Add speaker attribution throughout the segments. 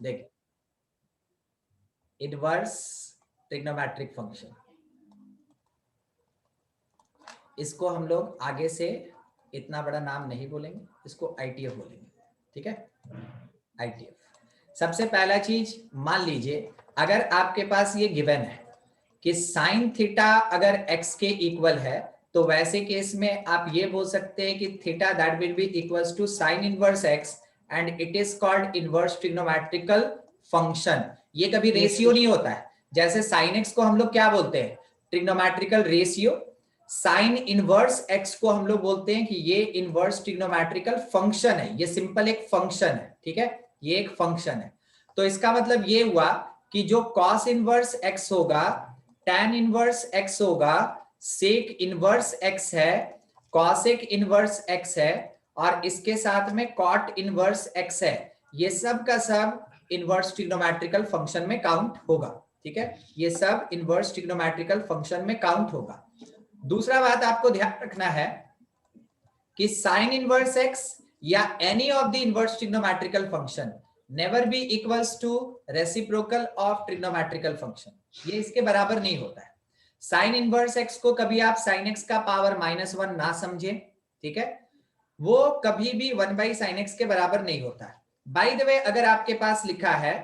Speaker 1: देखिए, inverse trigonometric function, इसको हम लोग आगे से इतना बड़ा नाम नहीं बोलेंगे, इसको आईटीएफ बोलेंगे। ठीक है, आईटीएफ। सबसे पहला चीज मान लीजिए अगर आपके पास ये गिवन है कि साइन थीटा अगर एक्स के इक्वल है, तो वैसे केस में आप ये बोल सकते हैं कि theta that will be equals to sine inverse x and it is called inverse trigonometrical function. ये कभी रेशियो नहीं होता है। जैसे साइन एक्स को हम लोग क्या बोलते हैं, trigonometrical ratio. Sign inverse x को हम लोग बोलते हैं कि ये इनवर्स ट्रिग्नोमेट्रिकल फंक्शन है, ये सिंपल एक फंक्शन है। ठीक है, ये एक फंक्शन है। तो इसका मतलब ये हुआ कि जो कॉस इनवर्स एक्स होगा, tan इनवर्स एक्स होगा, सेक इनवर्स एक्स है, कॉसेक इनवर्स एक्स है, और इसके साथ में कॉट इनवर्स एक्स है, ये सब का सब इनवर्स ट्रिग्नोमेट्रिकल फंक्शन में काउंट होगा। ठीक है, ये सब इनवर्स ट्रिग्नोमेट्रिकल फंक्शन में काउंट होगा। दूसरा बात आपको ध्यान रखना है कि साइन इनवर्स एक्स या any of the inverse trigonometrical function never be equals to reciprocal of trigonometrical function, ये इसके बराबर नहीं होता है। साइन इनवर्स एक्स को कभी आप साइन एक्स का पावर -1 ना समझे। ठीक है, वो कभी भी 1 by साइन एक्स के बराबर नहीं होता है। बाय द वे, अगर आपके पास लिखा है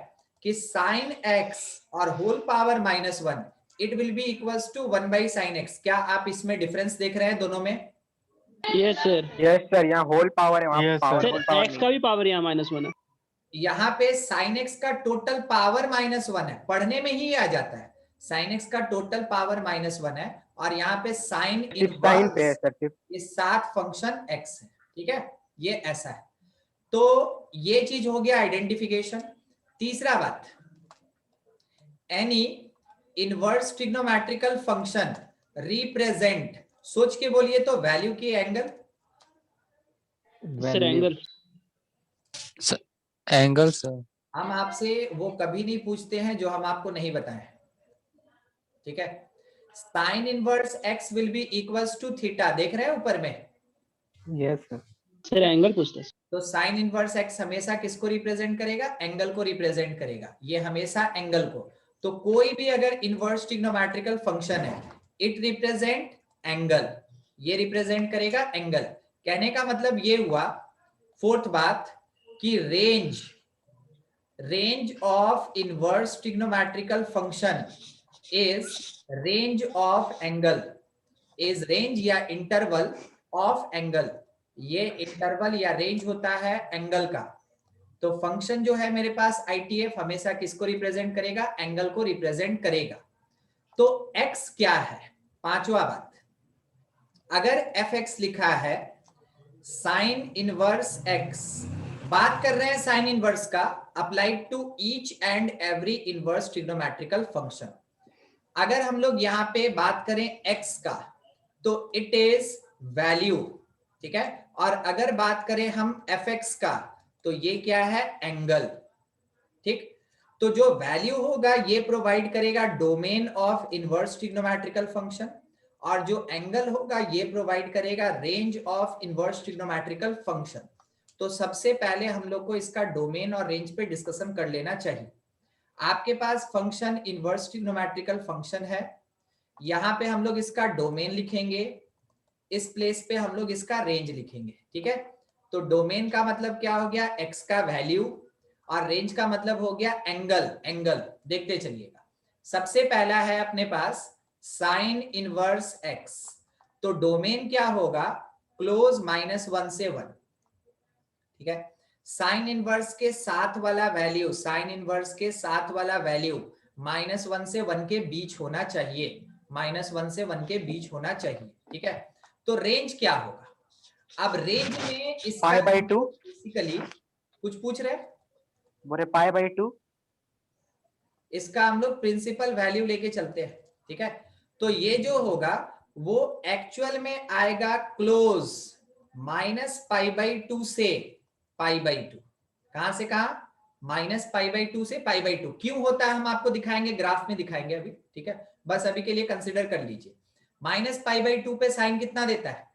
Speaker 1: कि साइन एक्स और whole power -1 it will be equals to 1 by sine x, क्या आप इसमें डिफरेंस देख रहे हैं दोनों में?
Speaker 2: यस सर,
Speaker 3: यस सर, यहाँ होल पावर है, वहाँ
Speaker 4: Yes,
Speaker 3: power
Speaker 4: sir.
Speaker 3: Whole
Speaker 2: sir
Speaker 3: power
Speaker 2: x का भी पावर यहाँ -1 है।
Speaker 1: यहाँ पे साइन एक्स का टोटल पावर -1 है, पढ़ने में ही आ जाता है। साइन एक्स का टोटल पावर -1 है, और यहाँ पे साइन
Speaker 3: सिर्फ साइन पे है
Speaker 1: इनवर्स
Speaker 3: सर, सिर्फ
Speaker 1: ये सात फंक्शन एक्स है। ठीक है, ये ऐसा है। तो ये चीज हो गया आइडेंटिफिकेशन। तीसरा बात, any inverse trigonometrical function represent, सोच के बोलिए तो वैल्यू की angle.
Speaker 2: Sir angle,
Speaker 4: angle sir.
Speaker 1: हम आपसे वो कभी नहीं पूछते हैं जो हम आपको नहीं बताएं। ठीक है, sine inverse x will be equals to theta, देख रहे हैं ऊपर में।
Speaker 3: Yes sir.
Speaker 2: सर एंगल पूछता है।
Speaker 1: तो साइन इनवर्स एक्स हमेशा किसको रिप्रेजेंट करेगा? एंगल को रिप्रेजेंट करेगा, ये हमेशा एंगल को। तो कोई भी अगर इनवर्स ट्रिग्नोमेट्रिकल फंक्शन है, इट रिप्रेजेंट एंगल, ये रिप्रेजेंट करेगा एंगल। कहने का मतलब ये हुआ, फोर्थ बात, कि range of inverse trigonometrical function is range of angle, is range या इंटरवल ऑफ एंगल। ये इंटरवल या रेंज होता है एंगल का। तो फंक्शन जो है मेरे पास आईटीएफ हमेशा किसको रिप्रेजेंट करेगा? एंगल को रिप्रेजेंट करेगा। तो x क्या है? पांचवा बात, अगर एफ एक्स लिखा है साइन इनवर्स एक्स, बात कर रहे हैं साइन इनवर्स का, applied to each and every inverse trigonometrical function. अगर हम लोग यहाँ पे बात करें x का, तो इट इज वैल्यू। ठीक है, और अगर बात करें हम fx का, तो ये क्या है? एंगल। ठीक, तो जो वैल्यू होगा ये प्रोवाइड करेगा domain of inverse trigonometrical function, और जो एंगल होगा ये प्रोवाइड करेगा range of inverse trigonometrical function. तो सबसे पहले हम लोग को इसका डोमेन और रेंज पे डिस्कशन कर लेना चाहिए। आपके पास फंक्शन इनवर्स ट्रिग्नोमेट्रिकल फंक्शन है, यहां पे हम लोग इसका डोमेन लिखेंगे, इस प्लेस पे हम लोग इसका रेंज लिखेंगे। ठीक है, तो डोमेन का मतलब क्या हो गया? x का वैल्यू, और रेंज का मतलब हो गया एंगल। एंगल देखते चलिएगा। सबसे पहला है अपने पास साइन इनवर्स x, तो डोमेन क्या होगा? क्लोज -1 से 1। ठीक है, साइन इनवर्स के साथ वाला वैल्यू, साइन इनवर्स के साथ वाला वैल्यू -1 से 1 के बीच होना चाहिए, -1 से 1 के बीच होना चाहिए। ठीक है, तो रेंज क्या होगा? अब रेंज में इसका
Speaker 3: π/2
Speaker 1: बेसिकली कुछ पूछ रहे हैं,
Speaker 3: बोले π/2
Speaker 1: इसका हम लोग प्रिंसिपल वैल्यू लेके चलते हैं। ठीक है, तो ये जो होगा वो एक्चुअल में आएगा क्लोज -π/2 से π/2। कहां से कहा? -π/2 से π/2। क्यों होता है हम आपको दिखाएंगे, ग्राफ में दिखाएंगे अभी। ठीक है, बस अभी के लिए कंसिडर कर लीजिए। -π/2 पे साइन कितना देता है?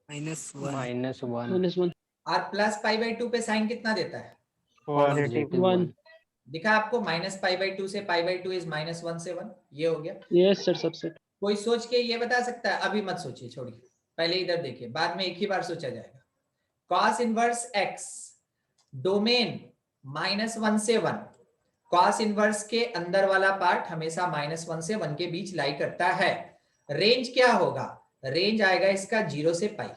Speaker 5: -1
Speaker 2: -1
Speaker 1: और प्लस पाई बाई 2 पे साइन कितना देता है?
Speaker 3: पॉजिटिव
Speaker 2: 1.
Speaker 1: दिखा आपको, माइनस पाई बाई 2 से पाई बाई 2 इज -1 से 1, ये हो गया।
Speaker 2: Yes sir, subset.
Speaker 1: कोई सोच के ये बता सकता है? अभी मत सोचिए, छोड़िए, पहले इधर देखिए, बाद में एक ही बार सोचा जाएगा। cos इनवर्स x डोमेन -1 से 1, cos इनवर्स के अंदर वाला पार्ट हमेशा -1 से 1 के बीच लाई करता है। रेंज क्या होगा? रेंज आएगा इसका 0 से पाई।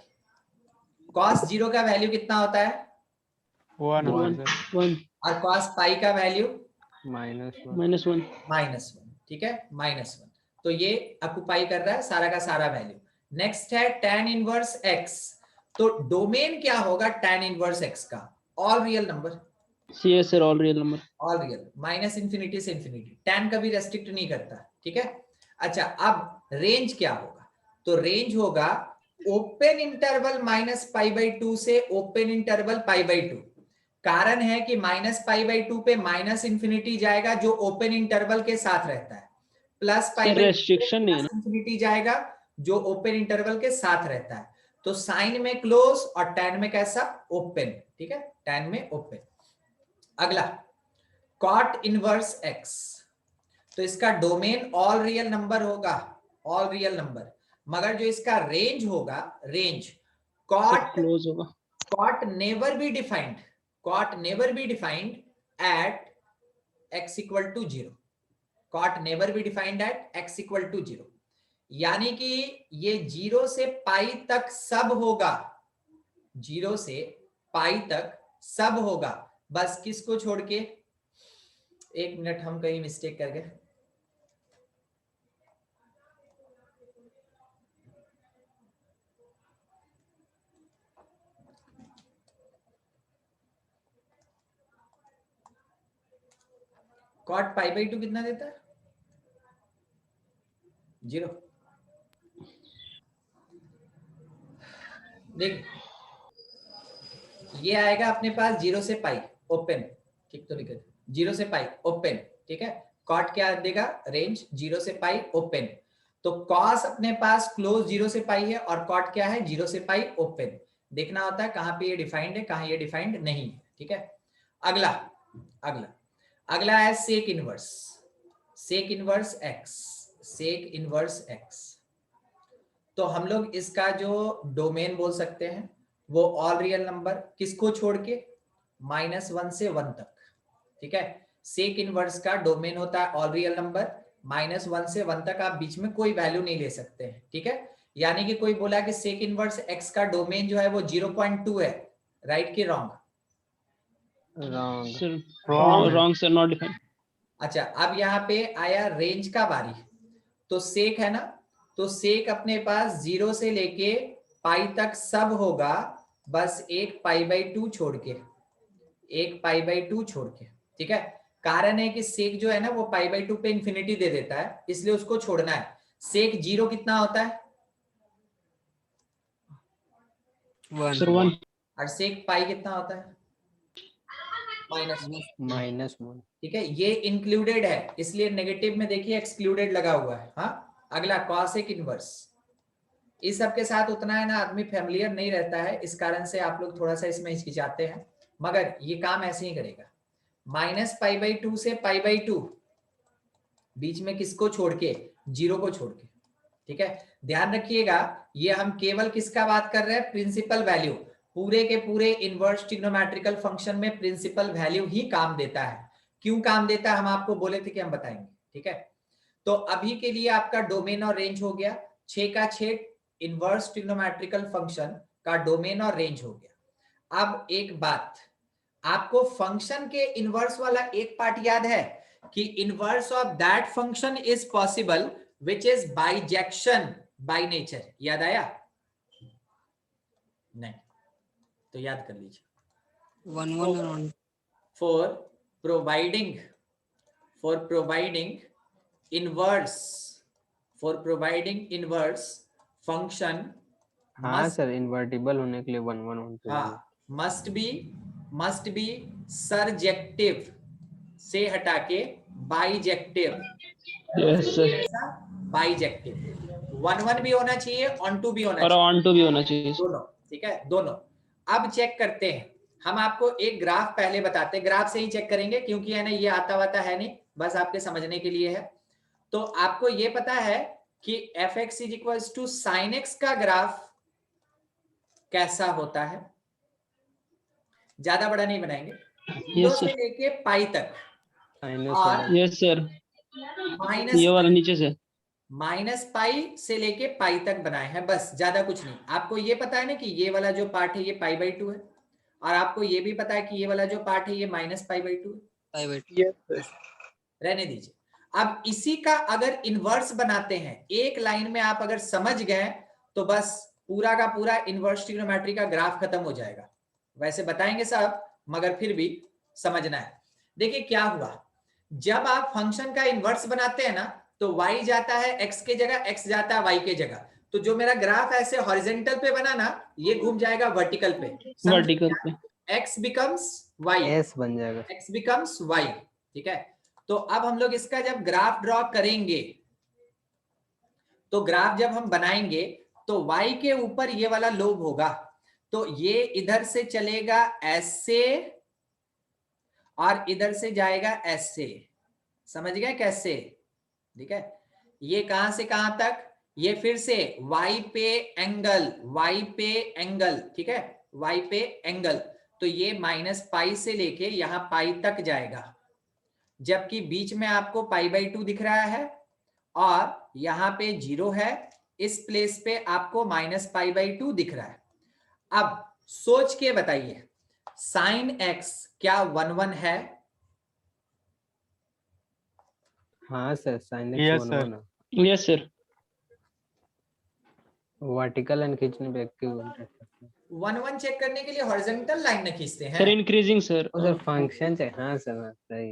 Speaker 1: cos 0 का वैल्यू कितना होता है?
Speaker 2: 1.
Speaker 1: और cos पाई का वैल्यू
Speaker 3: -1
Speaker 2: -1.
Speaker 1: ठीक है, -1। तो ये ऑक्युपाई कर रहा है सारा का सारा वैल्यू। नेक्स्ट है tan इनवर्स x। तो डोमेन क्या होगा tan इनवर्स x का? All real number,
Speaker 2: Yes sir, all real number.
Speaker 1: All real, -∞ से इंफिनिटी। tan कभी रेस्ट्रिक्ट नहीं करता, ठीक है। अच्छा, अब रेंज क्या होगा? तो रेंज होगा ओपन इंटरवल -π/2 से ओपन इंटरवल π/2। कारण है कि -π/2 पे -∞ जाएगा जो ओपन इंटरवल के साथ रहता है, प्लस
Speaker 2: Sir, restriction नहीं है ना?
Speaker 1: ∞ जाएगा जो ओपन इंटरवल के साथ रहता है। तो साइन में क्लोज और tan में कैसा? ओपन, ठीक है, tan में ओपन। अगला cot इनवर्स x। तो इसका डोमेन ऑल रियल नंबर होगा, ऑल रियल नंबर, मगर जो इसका रेंज होगा, रेंज
Speaker 2: Sir,
Speaker 1: cot
Speaker 2: close होगा.
Speaker 1: cot never be defined, cot never be defined at x equal to 0, cot never be defined at x equal to 0। यानी कि ये 0 से पाई तक सब होगा, 0 से पाई तक सब होगा, बस किसको छोड़ के? एक मिनट, हम कहीं मिस्टेक कर गए। cot π/2 कितना देता है? 0। देख, ये आएगा अपने पास 0 से पाई ओपन, ठीक तो लिखे 0 से पाई ओपन, ठीक है। कॉट क्या देगा? रेंज 0 से पाई ओपन। तो कॉस अपने पास क्लोज 0 से पाई है और कॉट क्या है? 0 से पाई ओपन। देखना होता है कहां पे ये डिफाइंड है, कहां ये डिफाइंड नहीं है, ठीक है। अगला अगला अगला है sec inverse, sec inverse x, sec inverse x. तो हम लोग इसका जो डोमेन बोल सकते हैं वो ऑल रियल नंबर, किसको छोड़ के? -1 से 1 तक, ठीक है। सेक इनवर्स का डोमेन होता है ऑल रियल नंबर, -1 से 1 तक आप बीच में कोई वैल्यू नहीं ले सकते हैं, ठीक है। यानी कि कोई बोला कि सेक इनवर्स एक्स का डोमेन जो है वो 0.2 है, राइट की wrong?
Speaker 2: Sir, wrong sir, not defined.
Speaker 1: अच्छा, अब यहाँ पे आया रेंज का बारी। तो सेक है ना, तो सेक अपने पास 0 से लेके पाई तक सब होगा, बस एक π/2 छोड़ के, एक π/2 छोड़ के, ठीक है। कारण है कि सेक जो है ना वो π/2 पे इंफिनिटी दे देता है, इसलिए उसको छोड़ना है। सेक 0 कितना होता है?
Speaker 2: Sir, 1.
Speaker 1: और सेक पाई कितना होता है?
Speaker 3: -1
Speaker 1: ठीक है, ये इंक्लूडेड है, इसलिए नेगेटिव में देखिए एक्सक्लूडेड लगा हुआ है। हाँ, अगला कॉसेक इनवर्स। इस सब के साथ उतना है ना आदमी फैमिलियर नहीं रहता है, इस कारण से आप लोग थोड़ा सा इसमें हिचकिचाते हैं, मगर ये काम ऐसे ही करेगा। -π/2 से π/2 बीच में किसको छोड़ के? 0 को छोड़ के, ठीक है। ध्यान रखिएगा, ये हम केवल किसका बात कर रहे हैं? Principal value. पूरे के पूरे इनवर्स ट्रिग्नोमेट्रिकल फंक्शन में प्रिंसिपल वैल्यू ही काम देता है। क्यों काम देता है हम आपको बोले थे कि हम बताएंगे, ठीक है। तो अभी के लिए आपका डोमेन और रेंज हो गया, 6 का 6 इनवर्स ट्रिग्नोमेट्रिकल फंक्शन का डोमेन और रेंज हो गया। अब एक बात, आपको फंक्शन के इनवर्स वाला एक पार्ट याद है कि inverse of that function is possible which is bijection by nature. याद आया? नहीं तो याद कर लीजिए।
Speaker 4: 1
Speaker 1: for providing inverse function
Speaker 3: हाँ सर, इन्वर्टिबल होने के लिए 1 1
Speaker 1: must be surjective से हटा के बाइजेक्टिव।
Speaker 2: Yes sir.
Speaker 1: बाइजेक्टिव 1 1 भी होना चाहिए, on 2 भी होना
Speaker 2: और
Speaker 1: चाहिए,
Speaker 2: on to भी होना चाहिए.
Speaker 1: दोनों, ठीक है, दोनों। अब चेक करते हैं, हम आपको एक ग्राफ पहले बताते हैं, ग्राफ से ही चेक करेंगे क्योंकि है ना ये आता वाता है नहीं, बस आपके समझने के लिए है। तो आपको ये पता है कि F x is equal to sine x का ग्राफ कैसा होता है, ज्यादा बड़ा नहीं बनाएंगे, 0
Speaker 2: यस
Speaker 1: से
Speaker 2: सर,
Speaker 1: लेके पाई तक
Speaker 3: साइनस
Speaker 1: और
Speaker 3: वाला
Speaker 2: यस सर,
Speaker 1: माइनस
Speaker 2: ये वाला नीचे से।
Speaker 1: पाई से लेके पाई तक बनाए हैं, बस ज्यादा कुछ नहीं। आपको ये पता है ना कि ये वाला जो पार्ट है ये पाई/2 है, और आपको ये भी पता है कि ये वाला जो पार्ट है ये -पाई/2 है।
Speaker 4: Yes sir.
Speaker 1: रहने दीजिए। अब इसी का अगर इनवर्स बनाते हैं, एक लाइन में आप अगर समझ गए तो बस पूरा का पूरा इनवर्स ट्रिग्नोमेट्री का ग्राफ खत्म हो जाएगा। वैसे बताएंगे सब, मगर फिर भी समझना है। देखिए क्या हुआ, जब आप फंक्शन का इनवर्स बनाते हैं ना तो y जाता है x के जगह, x जाता है y के जगह। तो जो मेरा ग्राफ ऐसे हॉरिजॉन्टल पे बना ना, ये घूम जाएगा वर्टिकल पे,
Speaker 2: वर्टिकल पे।
Speaker 1: x बिकम्स y,
Speaker 3: एस बन जाएगा।
Speaker 1: x becomes y। ठीक है, तो अब हम लोग इसका जब ग्राफ ड्रॉ करेंगे, तो ग्राफ जब हम बनाएंगे तो y के ऊपर ये वाला लोब होगा, तो ये इधर से चलेगा ऐसे और इधर से जाएगा ऐसे। समझ गए कैसे? ठीक है, ये कहां से कहां तक, ये फिर से y पे एंगल, y पे एंगल, ठीक है, y पे एंगल, तो ये -पाई से लेके यहां पाई तक जाएगा, जबकि बीच में आपको पाई/2 दिख रहा है और यहाँ पे 0 है, इस प्लेस पे आपको -पाई/2 दिख रहा है। अब सोच के बताइए, साइन x क्या 1 है?
Speaker 3: हाँ sir, sine
Speaker 4: Yes,
Speaker 3: x
Speaker 4: sir.
Speaker 3: 1
Speaker 2: yes sir,
Speaker 3: vertical and खींचने पे एक्टिव
Speaker 1: 1 चेक करने के लिए हॉरिजॉन्टल लाइन न खींचते हैं।
Speaker 2: Sir increasing sir.
Speaker 3: Sir function से। हाँ सर, हाँ सही।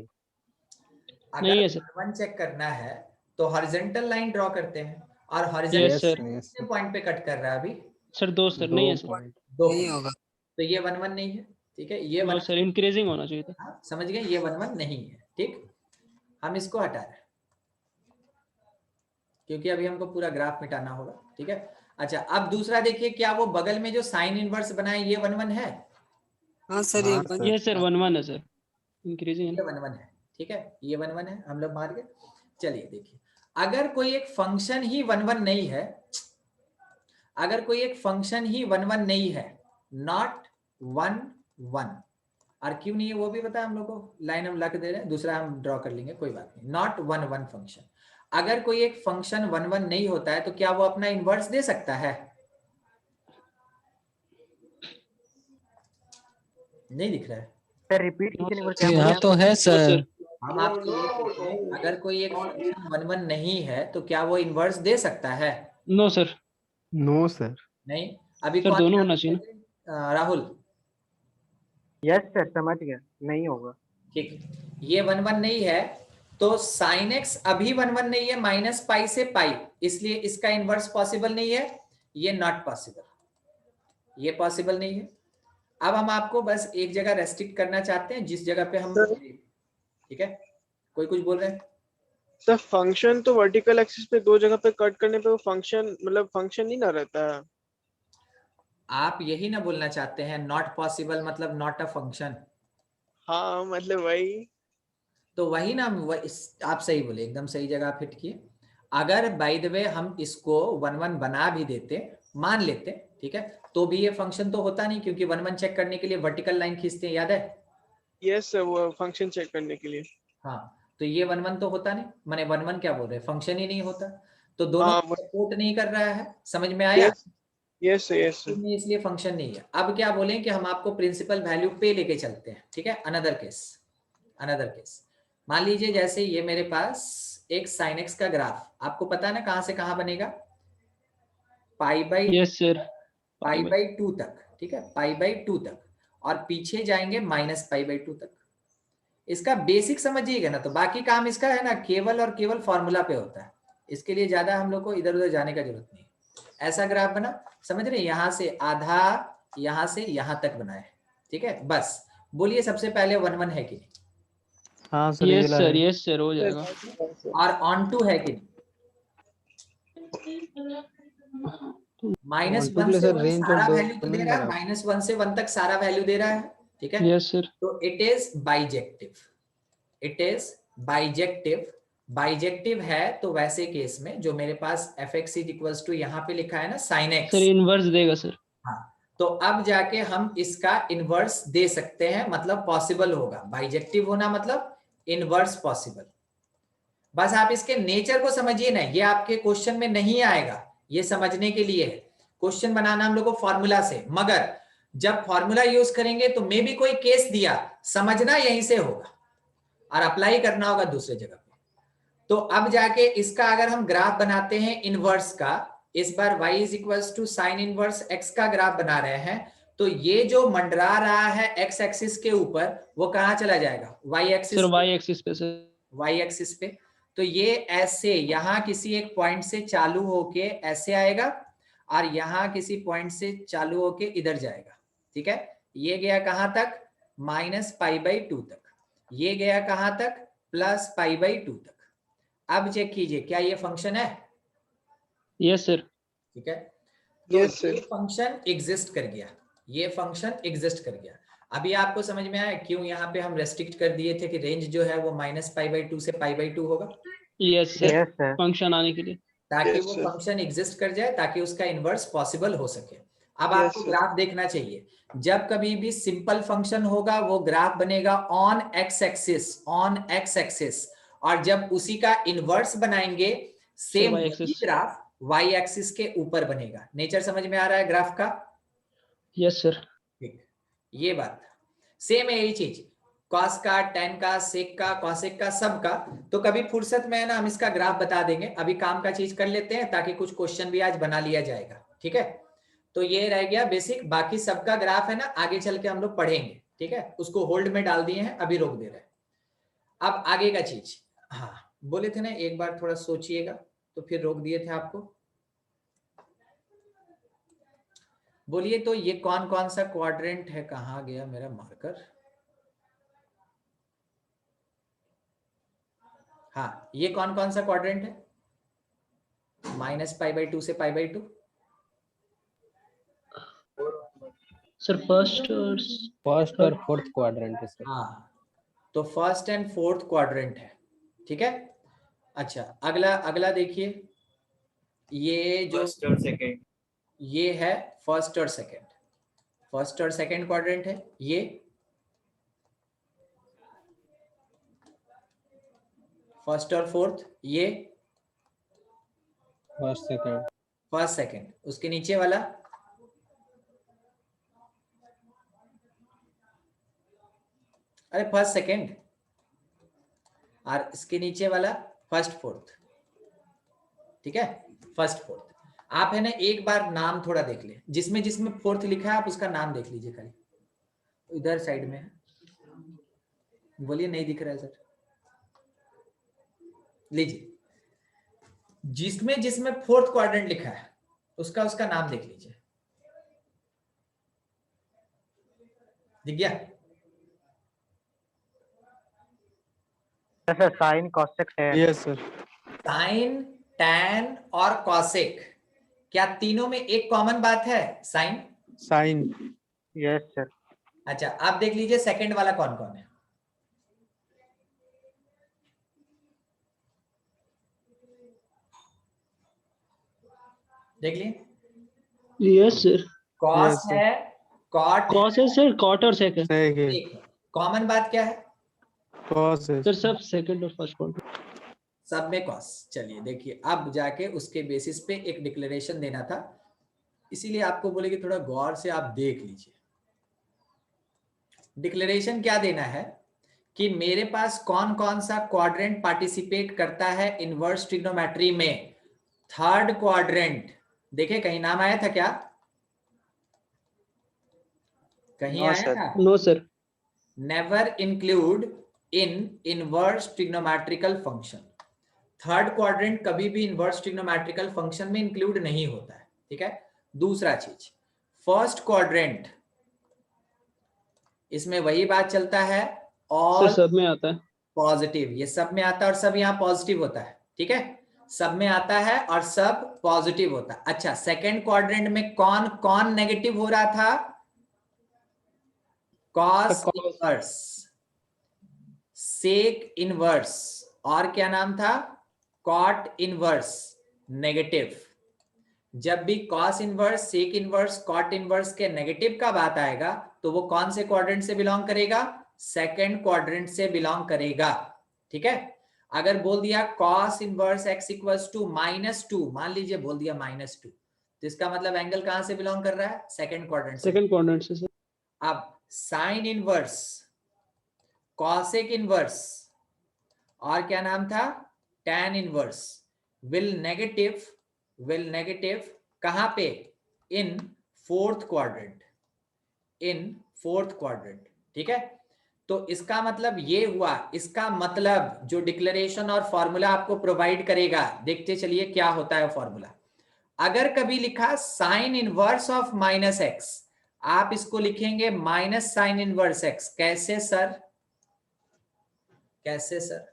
Speaker 1: अगर
Speaker 2: नहीं है सर।
Speaker 1: 1 चेक करना है तो हॉरिजॉन्टल लाइन ड्रॉ करते हैं, और
Speaker 2: यस
Speaker 1: हॉरिजॉन्टल
Speaker 2: सर,
Speaker 3: यस
Speaker 1: कितने पॉइंट पे कट कर रहा है अभी?
Speaker 2: सर 2 सर, नहीं है सर।
Speaker 1: 2 पॉइंट। तो ये 1 नहीं है, ठीक है, ये
Speaker 2: नो
Speaker 1: 1
Speaker 2: सर, इंक्रीजिंग होना चाहिए था।
Speaker 1: समझ गए, ये 1 नहीं है। ठीक, हम इसको हटा रहे हैं क्योंकि अभी हमको पूरा ग्राफ मिटाना होगा। ठीक है, अच्छा अब दूसरा देखिए, क्या वो बगल में जो साइन इनवर्स बनाए ये 1 है?
Speaker 5: हाँ सर,
Speaker 3: हाँ
Speaker 5: ये
Speaker 3: सर।
Speaker 2: यस सर, 1 है सर, इंक्रीजिंग है
Speaker 1: ये
Speaker 2: ना।
Speaker 1: 1 है, ठीक है, ये 1 है, हम लोग मार गए। चलिए देखिए, अगर कोई एक फंक्शन ही 1 नहीं है, अगर कोई एक फंक्शन ही 1 नहीं है, नॉट 1 और क्यों नहीं है वो भी पता है हम लोग को, लाइन हम लग दे रहे हैं, दूसरा हम ड्रॉ कर लेंगे, कोई बात नहीं। नॉट 1 फंक्शन, अगर कोई एक फंक्शन 1 नहीं होता है तो क्या वो अपना इनवर्स दे सकता है? नहीं दिख रहा है।
Speaker 4: सर रिपीट कीजिए एक बार, क्या
Speaker 5: यहाँ
Speaker 4: बोले
Speaker 5: तो है
Speaker 2: नो
Speaker 5: सर।
Speaker 2: सर,
Speaker 1: हम आपसे ये पूछ रहे हैं, अगर कोई एक फंक्शन 1 नहीं है तो क्या वो इनवर्स दे सकता है?
Speaker 2: No sir,
Speaker 4: no sir.
Speaker 1: नहीं। अभी
Speaker 2: सर
Speaker 1: कौन
Speaker 2: दोनों
Speaker 1: सा
Speaker 2: होना चाहिए ना।
Speaker 1: राहुल?
Speaker 4: यस सर, समझ गया, नहीं होगा।
Speaker 1: ठीक, ये 1 नहीं है तो साइन एक्स अभी 1 नहीं है, -पाई से पाई, इसलिए इसका इनवर्स पॉसिबल नहीं है, ये नॉट पॉसिबल, ये पॉसिबल नहीं है। अब हम आपको बस एक जगह रेस्ट्रिक्ट करना चाहते हैं, जिस जगह पे हम, ठीक है, कोई कुछ बोल रहे हैं?
Speaker 6: सर फंक्शन तो वर्टिकल एक्सिस पे 2 जगह पे कट करने पे वो फंक्शन मतलब फंक्शन नहीं ना रहता है।
Speaker 1: आप यही ना बोलना चाहते हैं, नॉट पॉसिबल मतलब नॉट अ फंक्शन?
Speaker 6: हाँ मतलब वही।
Speaker 1: तो वही ना, आप सही बोले, एकदम सही जगह आप हिट किए। अगर बाय द वे हम इसको 1 बना भी देते, मान लेते, ठीक है, तो भी ये फंक्शन तो होता नहीं, क्योंकि 1 चेक करने के लिए वर्टिकल लाइन खींचते हैं, याद है?
Speaker 6: यस सर, वो फंक्शन चेक करने के लिए।
Speaker 1: हाँ, तो ये 1 तो होता नहीं, माने 1 क्या बोल रहे हैं, फंक्शन ही नहीं होता, तो दोनों
Speaker 6: हाँ
Speaker 1: सपोर्ट नहीं कर रहा है। समझ में आया?
Speaker 6: Yes yes yes sir.
Speaker 1: इसलिए फंक्शन नहीं है। अब क्या बोलें कि हम आपको प्रिंसिपल वैल्यू पे लेके चलते हैं, ठीक है। अनदर केस, अनदर केस, मान लीजिए जैसे ये मेरे पास एक साइन एक्स का ग्राफ, आपको पता है ना कहां से कहां बनेगा,
Speaker 2: यस सर,
Speaker 1: पाई/2 तक, ठीक है, पाई/2 तक, और पीछे जाएंगे -पाई/2 तक। इसका बेसिक समझिएगा ना, तो बाकी काम इसका है ना केवल और केवल फॉर्मूला पे होता है, इसके लिए ज्यादा हम लोग को इधर उधर जाने का जरूरत नहीं। ऐसा ग्राफ बना, समझ रहे, यहां से आधा, यहां से यहां तक बनाए, ठीक है। बस बोलिए सबसे पहले 1 है कि नहीं,
Speaker 4: हाँ sir,
Speaker 2: yes sir, yes sir, हो जाएगा।
Speaker 1: और ऑन टू है कि नहीं? माइनस
Speaker 3: One to
Speaker 1: वन
Speaker 3: के
Speaker 1: से
Speaker 3: लिए सर
Speaker 1: वन
Speaker 3: range
Speaker 1: सारा
Speaker 3: of
Speaker 1: वैल्यू तो दे
Speaker 3: domain
Speaker 1: रहा है,
Speaker 3: बराबर।
Speaker 1: -1 से 1 तक सारा वैल्यू दे रहा है, ठीक है।
Speaker 2: Yes sir.
Speaker 1: तो it is bijective, it is bijective. Bijective है तो वैसे केस में जो मेरे पास F x is equals to यहाँ पे लिखा है ना साइन
Speaker 2: सर
Speaker 1: एक्स,
Speaker 2: इनवर्स देगा सर।
Speaker 1: हाँ, तो अब जाके हम इसका इनवर्स दे सकते हैं, मतलब पॉसिबल होगा। बाइजेक्टिव होना मतलब इनवर्स पॉसिबल। बस आप इसके नेचर को समझिए ना, ये आपके क्वेश्चन में नहीं आएगा, ये समझने के लिए है। क्वेश्चन बनाना हम लोग को फॉर्मूला से, मगर जब फॉर्मूला यूज करेंगे तो मे भी कोई केस दिया, समझना यहीं से होगा और अप्लाई करना होगा दूसरे जगह पे। तो अब जाके इसका अगर हम ग्राफ बनाते हैं इनवर्स का, इस बार y is equals to sine inverse x का ग्राफ बना रहे हैं, तो ये जो मंडरा रहा है x एक्सिस के ऊपर वो कहां चला जाएगा, y axis,
Speaker 2: sir Y axis पे सर।
Speaker 1: y एक्सिस पे। तो ये ऐसे यहां किसी एक पॉइंट से चालू होके ऐसे आएगा और यहां किसी पॉइंट से चालू होके इधर जाएगा, ठीक है। ये गया कहां तक, -π/2 तक, ये गया कहां तक, +π/2 तक। अब चेक कीजिए क्या ये फंक्शन है,
Speaker 2: यस सर।
Speaker 1: ठीक है। तो
Speaker 6: Yes, sir.
Speaker 1: ये फंक्शन एग्जिस्ट कर गया, ये फंक्शन एग्जिस्ट कर गया। अभी आपको समझ में आया क्यों यहाँ पे हम रेस्ट्रिक्ट कर दिए थे कि रेंज जो है वो -π/2 से π/2 होगा,
Speaker 2: yes sir.
Speaker 4: Yes sir.
Speaker 2: Function आने के लिए।
Speaker 1: ताकि
Speaker 6: Yes,
Speaker 1: वो
Speaker 6: sir.
Speaker 1: फंक्शन एग्जिस्ट कर जाए, ताकि उसका इनवर्स पॉसिबल हो सके। अब
Speaker 6: Yes,
Speaker 1: आपको
Speaker 6: sir.
Speaker 1: ग्राफ देखना चाहिए, जब कभी भी सिंपल फंक्शन होगा वो ग्राफ बनेगा on x axis, on x axis, और जब उसी का इनवर्स बनाएंगे सेम
Speaker 2: y
Speaker 1: वही
Speaker 2: axis।
Speaker 1: ग्राफ वाई एक्सिस के ऊपर बनेगा। नेचर समझ में आ रहा है ग्राफ का,
Speaker 2: यस सर।
Speaker 1: ठीक, ये बात सेम है, यही चीज कॉस का, टेन का, सेक का, कॉसेक का, सब का। तो कभी फुर्सत में है ना हम इसका ग्राफ बता देंगे, अभी काम का चीज कर लेते हैं ताकि कुछ क्वेश्चन भी आज बना लिया जाएगा, ठीक है। तो ये रह गया बेसिक, बाकी सबका ग्राफ है ना आगे चल के हम लोग पढ़ेंगे, ठीक है। उसको होल्ड में डाल दिए हैं, अभी रोक दे रहे हैं। अब आगे का चीज, हाँ बोले थे ना एक बार थोड़ा सोचिएगा, तो फिर रोक दिए थे आपको। बोलिए तो ये कौन कौन सा क्वाड्रेंट है, कहाँ गया मेरा मार्कर, हाँ ये कौन कौन सा क्वाड्रेंट है, -π/2 से π/2,
Speaker 2: सर फर्स्ट और
Speaker 3: फर्स्ट और फोर्थ क्वाड्रेंट है सर।
Speaker 1: हाँ तो फर्स्ट एंड फोर्थ क्वाड्रेंट है, ठीक है। अच्छा अगला अगला देखिए, ये जो
Speaker 5: फर्स्ट और सेकंड,
Speaker 1: ये है फर्स्ट और सेकंड, फर्स्ट और सेकंड क्वाड्रेंट है। ये फर्स्ट और फोर्थ, ये
Speaker 3: फर्स्ट सेकंड।
Speaker 1: फर्स्ट सेकंड, उसके नीचे वाला अरे फर्स्ट सेकंड, और इसके नीचे वाला फर्स्ट फोर्थ, ठीक है। फर्स्ट फोर्थ, आप है ना एक बार नाम थोड़ा देख ले, जिसमें जिसमें फोर्थ लिखा है आप उसका नाम देख लीजिए खाली, इधर साइड में है। बोलिए नहीं दिख रहा है सर, लीजिए जिसमें जिसमें फोर्थ क्वाड्रेंट लिखा है उसका उसका नाम देख लीजिए, दिख गया।
Speaker 4: सर साइन कॉसेक है।
Speaker 6: Yes, sir.
Speaker 1: साइन, टैन और कॉसेक, क्या तीनों में एक कॉमन बात है, साइन।
Speaker 6: Sine.
Speaker 4: Yes sir.
Speaker 1: अच्छा आप देख लीजिए सेकंड वाला कौन कौन है, देख लिए।
Speaker 2: Yes sir.
Speaker 1: Cos
Speaker 6: Yes, sir.
Speaker 1: है, कॉट,
Speaker 2: कॉस है सर, कॉट और सेक है
Speaker 6: Second.
Speaker 1: कॉमन बात क्या है,
Speaker 6: Cos है.
Speaker 2: सर। सब सेकंड और फर्स्ट क्वाड्रेंट।
Speaker 1: सब में कॉस। चलिए देखिए अब जाके उसके बेसिस पे एक डिक्लेरेशन देना था, इसीलिए आपको बोले कि थोड़ा गौर से आप देख लीजिए। डिक्लेरेशन क्या देना है कि मेरे पास कौन कौन सा क्वाड्रेंट पार्टिसिपेट करता है इनवर्स ट्रिग्नोमेट्री में। थर्ड क्वाड्रेंट, देखे कहीं नाम आया था क्या, कहीं
Speaker 6: No,
Speaker 1: आया
Speaker 6: sir.
Speaker 1: था,
Speaker 2: no sir.
Speaker 1: Never include in inverse trigonometrical function. Third quadrant कभी भी इनवर्स ट्रिग्नोमेट्रिकल फंक्शन में इंक्लूड नहीं होता है, ठीक है। दूसरा चीज, फर्स्ट क्वाड्रेंट, इसमें वही बात चलता है,
Speaker 2: सर
Speaker 1: ऑल
Speaker 2: सब में आता है।
Speaker 1: पॉजिटिव, ये सब में आता है और सब यहाँ पॉजिटिव होता है, ठीक है। सब में आता है और सब पॉजिटिव होता है। अच्छा, सेकंड क्वाड्रेंट में कौन कौन नेगेटिव हो रहा था? Cos
Speaker 2: cos।
Speaker 1: Inverse, sec inverse, और क्या नाम था? Cot inverse negative. जब भी cos inverse, sec inverse, cot inverse के नेगेटिव का बात आएगा तो वो कौन से क्वाड्रेंट से बिलोंग करेगा? सेकंड क्वाड्रेंट से बिलोंग करेगा। ठीक है, अगर बोल दिया cos inverse x equals two -2, मान लीजिए बोल दिया -2, तो इसका मतलब एंगल कहां से बिलोंग कर रहा है? सेकंड क्वाड्रेंट से।
Speaker 2: सेकंड क्वाड्रेंट से सर।
Speaker 1: अब साइन इनवर्स, कॉसेक इनवर्स, और क्या नाम था? टैन इनवर्स विल नेगेटिव कहां पे? In fourth quadrant, in fourth quadrant. ठीक है, तो इसका मतलब ये हुआ, इसका मतलब जो डिक्लेरेशन और फॉर्मूला आपको प्रोवाइड करेगा, देखते चलिए क्या होता है फॉर्मूला। अगर कभी लिखा साइन इनवर्स ऑफ -x, आप इसको लिखेंगे माइनस साइन इनवर्स x। कैसे सर? कैसे सर?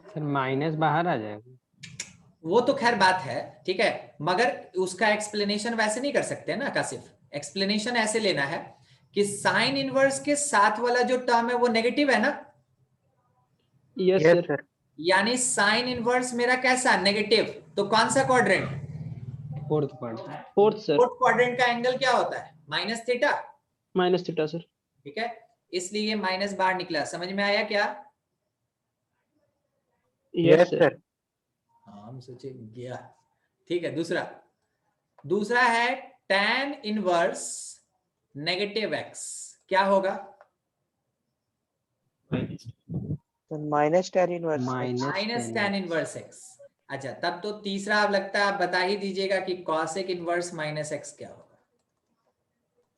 Speaker 3: सर माइनस बाहर आ जाएगा।
Speaker 1: वो तो खैर बात है, ठीक है, मगर उसका एक्सप्लेनेशन वैसे नहीं कर सकते ना कासिफ। एक्सप्लेनेशन ऐसे लेना है कि साइन इनवर्स के साथ वाला जो टर्म है वो नेगेटिव है ना?
Speaker 2: Yes
Speaker 4: yes
Speaker 2: sir.
Speaker 4: सर।
Speaker 1: यानी साइन इनवर्स मेरा कैसा? नेगेटिव। तो कौन सा quadrant?
Speaker 3: Fourth quadrant.
Speaker 2: Fourth sir.
Speaker 1: Fourth quadrant का एंगल क्या होता है? -θ।
Speaker 2: -θ सर।
Speaker 1: ठीक है, इसलिए ये माइनस बाहर निकला। समझ में आया क्या?
Speaker 2: Yes
Speaker 4: yes
Speaker 2: sir.
Speaker 4: सर।
Speaker 1: हाँ, हम सोचे गया। ठीक है, दूसरा है tan इनवर्स -x। क्या होगा?
Speaker 6: Minus tan inverse
Speaker 1: minus tan inverse x। अच्छा, तब तो तीसरा अब लगता है आप बता ही दीजिएगा कि cosec इनवर्स -x क्या होगा?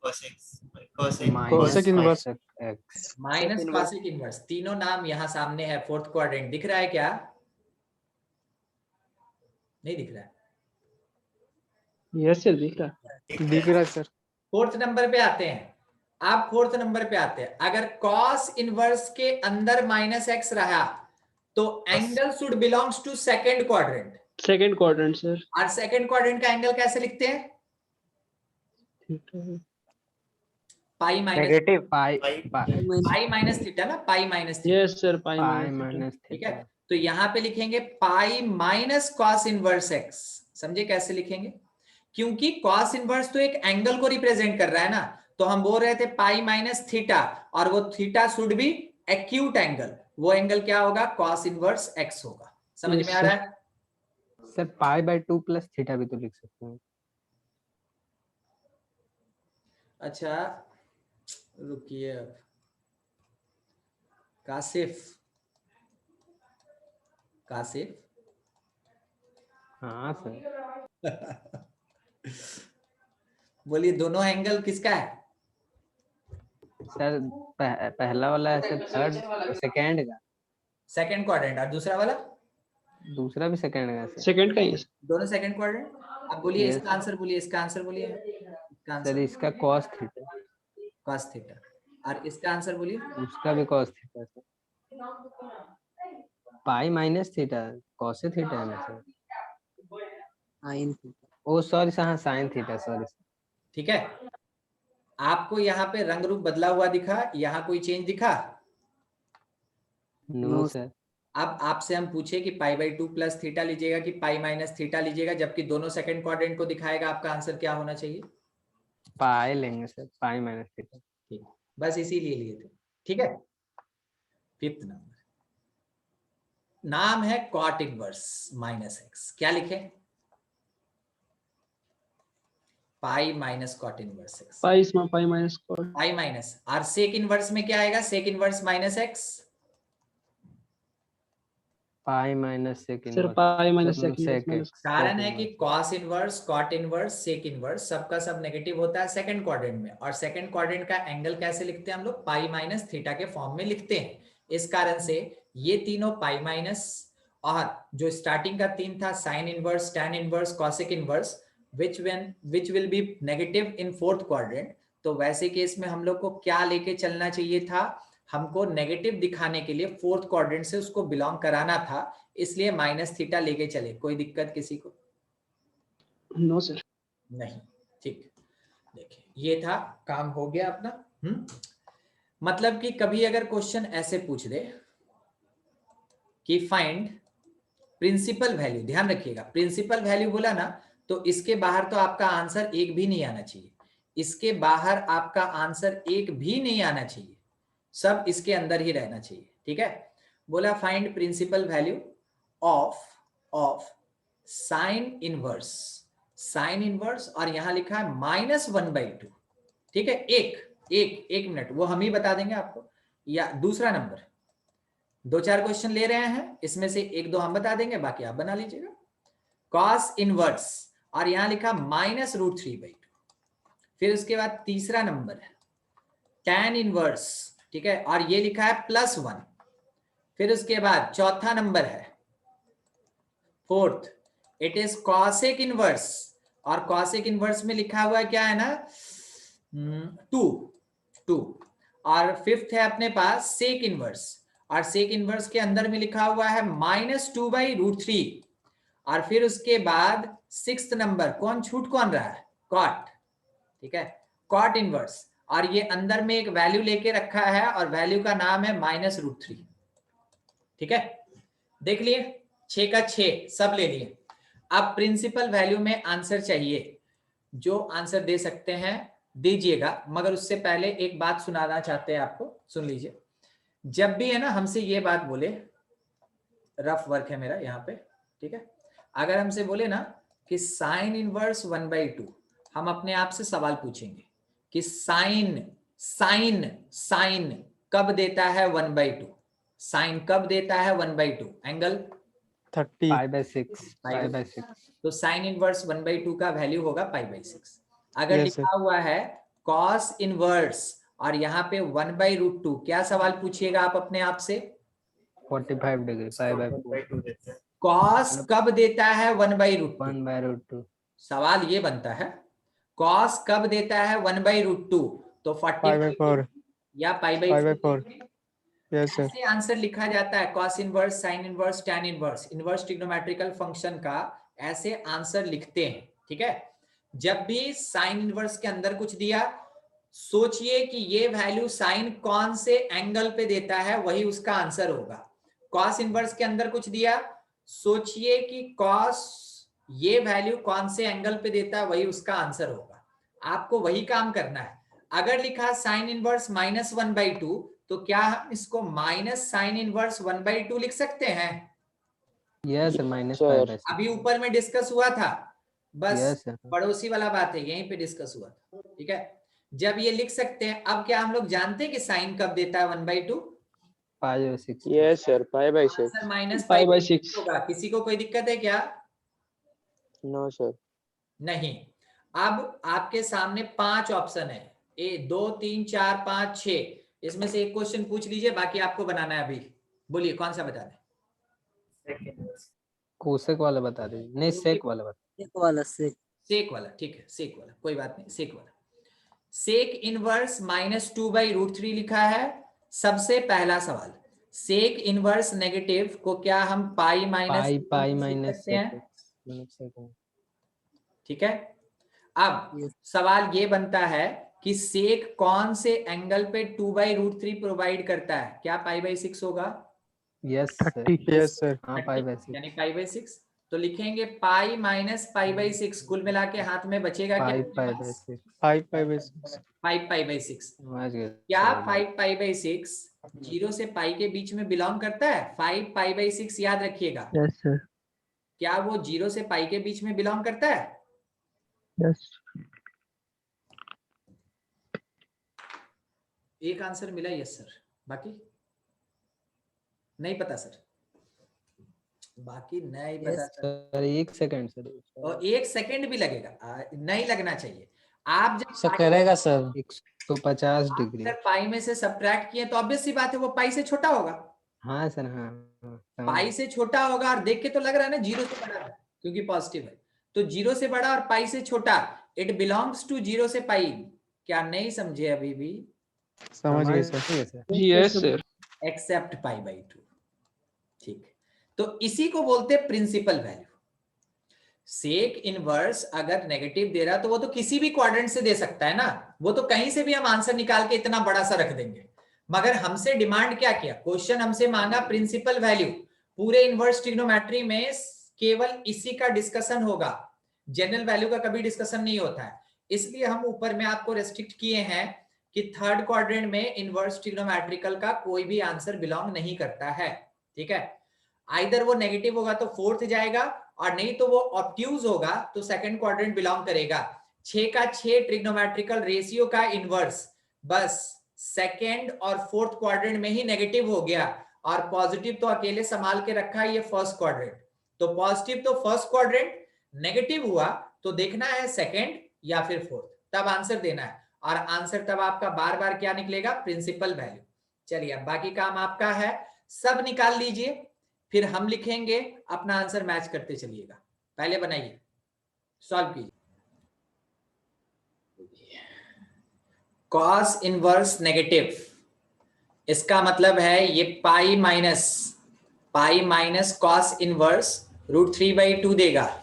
Speaker 3: Minus
Speaker 4: inverse.
Speaker 3: x।
Speaker 1: Minus cosec inverse. तीनों नाम यहां सामने है। फोर्थ क्वाड्रेंट दिख रहा है क्या? नहीं दिख रहा है?
Speaker 2: यस सर, दिख रहा।
Speaker 4: दिख रहा है सर।
Speaker 1: फोर्थ नंबर पे आते हैं। आप फोर्थ नंबर पे आते हैं। अगर cos इनवर्स के अंदर -x रहा तो angle should belongs to second quadrant.
Speaker 2: Second quadrant sir.
Speaker 1: और सेकंड क्वाड्रेंट का एंगल कैसे लिखते हैं? Pi minus
Speaker 4: negative.
Speaker 3: Pi
Speaker 1: pi minus theta ना, pi minus theta.
Speaker 2: Yes sir, pi
Speaker 3: pi
Speaker 2: minus
Speaker 3: minus
Speaker 1: ठीक है,
Speaker 3: थीटा।
Speaker 1: तो यहां पे लिखेंगे pi minus cos inverse X. समझे कैसे लिखेंगे? क्योंकि कॉस इनवर्स तो एक एंगल को रिप्रेजेंट कर रहा है ना, तो हम बोल रहे थे पाई माइनस थीटा, और वो theta should be acute angle. वो एंगल क्या होगा? कॉस इनवर्स एक्स होगा। समझ
Speaker 2: Yes,
Speaker 1: में आ
Speaker 2: sir.
Speaker 1: रहा है?
Speaker 3: Sir pi by 2 plus theta भी तो लिख सकते हैं।
Speaker 1: अच्छा रुकिए, अब कासिफ
Speaker 3: हाँ सर।
Speaker 1: बोलिए, दोनों एंगल किसका है?
Speaker 3: सर पहला वाला है सर थर्ड, सेकंड का।
Speaker 1: Second quadrant. और दूसरा वाला?
Speaker 3: दूसरा भी सेकंड का सर।
Speaker 2: सेकंड का ही है सर।
Speaker 1: दोनों सेकंड क्वाड्रेंट। अब बोलिए
Speaker 3: Yes.
Speaker 1: इसका आंसर, बोलिए इसका आंसर, बोलिए इसका
Speaker 3: सर
Speaker 1: आंसर।
Speaker 3: इसका cos थीटा,
Speaker 1: cos थीटा। और इसका आंसर बोलिए।
Speaker 3: उसका भी cos theta sir. Pi minus theta cos theta है ना sir. Sine theta. Oh sorry sir, हाँ साइन थीटा, सॉरी।
Speaker 1: ठीक है, आपको यहाँ पे रंग रूप बदला हुआ दिखा? यहाँ कोई चेंज दिखा?
Speaker 3: No sir.
Speaker 1: अब आपसे हम पूछे कि पाई बाई 2 प्लस थीटा लीजिएगा कि पाई माइनस थीटा लीजिएगा, जबकि दोनों सेकंड क्वाड्रेंट को दिखाएगा, आपका आंसर क्या होना चाहिए?
Speaker 3: पाई लेंगे सर, पाई माइनस थीटा।
Speaker 1: ठीक, बस इसीलिए लिए थे। ठीक है, फिफ्थ नंबर नाम है कॉट इनवर्स -x। क्या लिखे? Pi minus cot inverse x।
Speaker 2: Pi minus cot.
Speaker 1: Pi minus, और सेक इनवर्स में क्या आएगा? Sec inverse -x।
Speaker 3: Pi minus second
Speaker 2: sir pi minus second.
Speaker 1: कारण है कि cos inverse, cot inverse, sec inverse सबका सब नेगेटिव होता है सेकंड क्वाड्रेंट में, और सेकंड क्वाड्रेंट का एंगल कैसे लिखते हैं हम लोग? पाई माइनस थीटा के फॉर्म में लिखते हैं। इस कारण से ये तीनों पाई माइनस, और जो स्टार्टिंग का तीन था sine inverse, tan inverse, cosec inverse, which will be negative in fourth quadrant. तो वैसे केस में हम लोग को क्या लेके चलना चाहिए था? हमको नेगेटिव दिखाने के लिए फोर्थ क्वाड्रेंट से उसको बिलोंग कराना था, इसलिए माइनस थीटा लेके चले। कोई दिक्कत किसी को?
Speaker 2: No sir.
Speaker 1: नहीं, ठीक। देखिए ये था, काम हो गया अपना। मतलब कि कभी अगर क्वेश्चन ऐसे पूछ दे कि फाइंड प्रिंसिपल वैल्यू, ध्यान रखिएगा प्रिंसिपल वैल्यू बोला ना, तो इसके बाहर तो आपका आंसर एक भी नहीं आना चाहिए, इसके बाहर आपका आंसर एक भी नहीं आना चाहिए, सब इसके अंदर ही रहना चाहिए, ठीक है। बोला find principal value of sine inverse, sine inverse, और यहां लिखा है -1/2, ठीक है। एक मिनट, वो हम ही बता देंगे आपको, या दूसरा नंबर, 2-4 क्वेश्चन ले रहे हैं, इसमें से 1-2 हम बता देंगे, बाकी आप बना लीजिएगा। कॉस इनवर्स, और यहां लिखा -√3/2। फिर उसके बाद तीसरा नंबर है tan इनवर्स, ठीक है, और ये लिखा है +1। फिर उसके बाद चौथा नंबर है fourth, it is cosec inverse, और कॉसेक इनवर्स में लिखा हुआ क्या है ना, 2। और फिफ्थ है अपने पास सेक इनवर्स, और सेक इनवर्स के अंदर में लिखा हुआ है -2/√3। और फिर उसके बाद सिक्स्थ नंबर, कौन रहा है, कॉट, ठीक है, कॉट इनवर्स, और ये अंदर में एक वैल्यू लेके रखा है, और वैल्यू का नाम है -√3, ठीक है। देख लिए, 6 का 6 सब ले लिए। अब प्रिंसिपल वैल्यू में आंसर चाहिए, जो आंसर दे सकते हैं दीजिएगा, मगर उससे पहले एक बात सुनाना चाहते हैं आपको, सुन लीजिए। जब भी है ना हमसे ये बात बोले, रफ वर्क है मेरा यहाँ पे, ठीक है, अगर हमसे बोले ना कि साइन इनवर्स 1/2, हम अपने आप से सवाल पूछेंगे कि साइन साइन साइन कब देता है 1/2, साइन कब देता है 1/2, एंगल
Speaker 4: 30।
Speaker 3: π/6
Speaker 1: तो साइन इनवर्स 1/2 का वैल्यू होगा π/6। अगर
Speaker 4: Yes,
Speaker 1: लिखा हुआ है कॉस इनवर्स और यहाँ पे 1/√2, क्या सवाल पूछिएगा आप अपने आप से,
Speaker 3: 45 डिग्री π/4
Speaker 1: कॉस कब देता है 1/√2,
Speaker 3: 1/√2
Speaker 1: सवाल ये बनता है कॉस कब देता है 1/√2, तो 45 या π/4।
Speaker 4: Yes sir.
Speaker 1: ऐसे आंसर लिखा जाता है, cos inverse, sine inverse, tan inverse, inverse trigonometrical function का ऐसे आंसर लिखते हैं, ठीक है। जब भी साइन इनवर्स के अंदर कुछ दिया, सोचिए कि ये वैल्यू साइन कौन से एंगल पे देता है, वही उसका आंसर होगा। कॉस इनवर्स के अंदर कुछ दिया, सोचिए कि कॉस ये वैल्यू कौन से एंगल पे देता है, वही उसका आंसर होगा। आपको वही काम करना है। अगर लिखा साइन इनवर्स -1/2, तो क्या हम इसको माइनस साइन इनवर्स 1/2 लिख सकते हैं?
Speaker 3: यस -π/6
Speaker 1: अभी ऊपर में डिस्कस हुआ था, बस
Speaker 3: यस सर
Speaker 1: पड़ोसी वाला बात है, यहीं पे डिस्कस हुआ था, ठीक है। जब ये लिख सकते हैं, अब क्या हम लोग जानते हैं कि साइन कब देता है 1/2?
Speaker 3: π/6
Speaker 6: यस सर π/6
Speaker 1: सर माइनस
Speaker 2: π/6
Speaker 1: होगा। किसी को कोई दिक्कत है क्या?
Speaker 6: नो सर
Speaker 1: नहीं। अब आपके सामने 5 ऑप्शन है, 1 2 3 4 5 6, इसमें से एक क्वेश्चन पूछ लीजिए, बाकी आपको बनाना है। अभी बोलिए कौन सा बता दें?
Speaker 3: कोसेक वाला बता दीजिए, नहीं सेक वाला बता
Speaker 1: सेक वाला, ठीक है, सेक वाला कोई बात नहीं, सेक वाला। सेक इनवर्स -2/√3 लिखा है। सबसे पहला सवाल, सेक इनवर्स नेगेटिव को क्या हम पाई माइनस सकते हैं? ठीक है। अब सवाल ये बनता है कि सेक कौन से एंगल पे 2/√3 प्रोवाइड करता है? क्या π/6 होगा?
Speaker 3: Yes sir
Speaker 4: yes sir.
Speaker 3: हाँ π/6
Speaker 1: यानी π/6, तो लिखेंगे पाई माइनस π/6, कुल मिला के हाथ में बचेगा क्या?
Speaker 3: 5π/6
Speaker 4: 5/6
Speaker 1: 5π/6।
Speaker 3: समझ गए
Speaker 1: क्या
Speaker 3: सर।
Speaker 1: 5π/6 0 से पाई के बीच में बिलोंग करता है? 5π/6 याद रखिएगा,
Speaker 2: यस सर
Speaker 1: क्या वो 0 से पाई के बीच में बिलोंग करता है?
Speaker 2: यस
Speaker 1: एक आंसर मिला यस सर, बाकी नहीं पता सर, बाकी नहीं पता
Speaker 3: सर एक सेकंड सर
Speaker 1: और 1 सेकंड भी लगेगा, नहीं लगना चाहिए। आप जब
Speaker 3: सर करेगा सर 150 डिग्री
Speaker 1: अगर पाई में से सब्ट्रैक्ट किए तो ऑब्वियस सी बात है वो पाई से छोटा होगा,
Speaker 3: हाँ सर हाँ
Speaker 1: पाई से छोटा होगा, और देख के तो लग रहा है ना 0 से बड़ा है क्योंकि पॉजिटिव है, तो 0 से बड़ा और पाई से छोटा, इट बिलोंग्स टू 0 से पाई। क्या नहीं समझे अभी भी?
Speaker 4: समझ गए sir.
Speaker 3: Sir.
Speaker 2: Yes sir.
Speaker 1: Except pi by 2। ठीक, तो इसी को बोलते हैं प्रिंसिपल वैल्यू। सेक इनवर्स अगर नेगेटिव दे रहा तो वो तो किसी भी क्वाड्रेंट से दे सकता है ना, वो तो कहीं से भी हम आंसर निकाल के इतना बड़ा सा रख देंगे। मगर हमसे डिमांड क्या किया, क्वेश्चन हमसे मांगा प्रिंसिपल वैल्यू। पूरे इनवर्स ट्रिग्नोमेट्री में केवल इसी का डिस्कशन होगा, जनरल वैल्यू का कभी डिस्कशन नहीं होता है। इसलिए हम ऊपर में आपको रेस्ट्रिक्ट किए हैं कि थर्ड क्वाड्रेंट में इनवर्स ट्रिग्नोमेट्रिकल का कोई भी आंसर बिलोंग नहीं करता है। ठीक है, आइदर वो नेगेटिव होगा तो फोर्थ जाएगा, और नहीं तो वो ऑब्ट्यूज होगा तो सेकंड क्वाड्रेंट बिलोंग करेगा। 6 का 6 ट्रिग्नोमेट्रिकल रेशियो का इनवर्स बस सेकंड और फोर्थ क्वाड्रेंट में ही नेगेटिव हो गया, और पॉजिटिव तो अकेले संभाल के रखा है ये फर्स्ट क्वाड्रेंट। तो पॉजिटिव तो फर्स्ट क्वाड्रेंट, नेगेटिव हुआ तो देखना है सेकंड या फिर फोर्थ, तब आंसर देना है। और आंसर तब आपका बार बार क्या निकलेगा, प्रिंसिपल वैल्यू। चलिए अब बाकी काम आपका है, सब निकाल लीजिए, फिर हम लिखेंगे, अपना आंसर मैच करते चलिएगा। पहले बनाइए, सॉल्व कीजिए। कॉस इनवर्स नेगेटिव, इसका मतलब है ये पाई माइनस कॉस इनवर्स √3/2 देगा,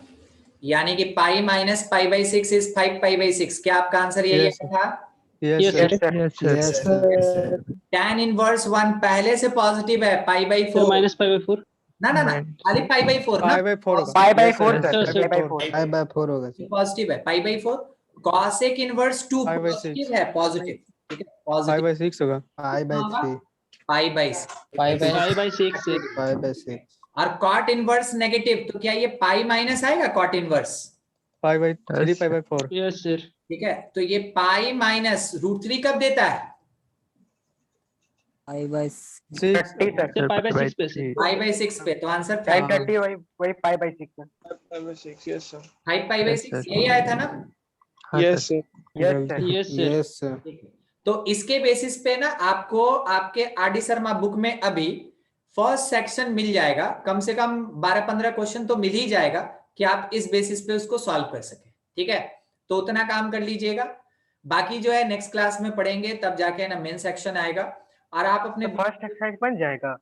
Speaker 1: यानी कि pi minus pi by 6 is 5π/6। क्या आपका आंसर यही
Speaker 4: Yes,
Speaker 1: था?
Speaker 2: Yes sir.
Speaker 3: Yes sir.
Speaker 1: tan inverse 1 पहले से पॉजिटिव है, π/4
Speaker 2: -π/4।
Speaker 1: ना खाली π/4 ना,
Speaker 4: π/4 होगा।
Speaker 6: π/4
Speaker 4: Yes,
Speaker 6: सर,
Speaker 2: sir.
Speaker 6: π/4।
Speaker 3: 5/4 होगा सर।
Speaker 1: पॉजिटिव है π/4। कॉसेक इनवर्स 2
Speaker 4: 5/6
Speaker 1: पॉजिटिव है, पॉजिटिव, ठीक है, पॉजिटिव
Speaker 4: 5/6 होगा।
Speaker 3: 5/3
Speaker 1: π/6।
Speaker 2: 5/6 सर।
Speaker 3: 5/6
Speaker 1: और कॉट इनवर्स नेगेटिव, तो क्या ये पाई माइनस आएगा कॉट इनवर्स?
Speaker 4: 5/3 π/4।
Speaker 2: Yes sir.
Speaker 1: ठीक है, तो ये पाई माइनस √3 कब देता है?
Speaker 4: 6
Speaker 2: सर 5/6 पे सर।
Speaker 1: π/6 पे, तो आंसर
Speaker 4: 5/30
Speaker 6: वही π/6 5/6। Yes sir.
Speaker 1: 5π/6 यही आया था ना?
Speaker 6: Yes sir.
Speaker 4: Yes sir.
Speaker 2: Yes sir.
Speaker 3: Yes sir.
Speaker 1: ठीक है, तो इसके बेसिस पे ना आपको आपके आर.डी. शर्मा बुक में अभी फर्स्ट सेक्शन मिल जाएगा, कम से कम 12-15 क्वेश्चन तो मिल ही जाएगा कि आप इस बेसिस पे उसको सॉल्व कर सके। ठीक है, तो उतना काम कर लीजिएगा, बाकी जो है नेक्स्ट क्लास में पढ़ेंगे, तब जाके ना मेन सेक्शन आएगा। और आप अपने
Speaker 4: फर्स्ट एक्सरसाइज बन जाएगा।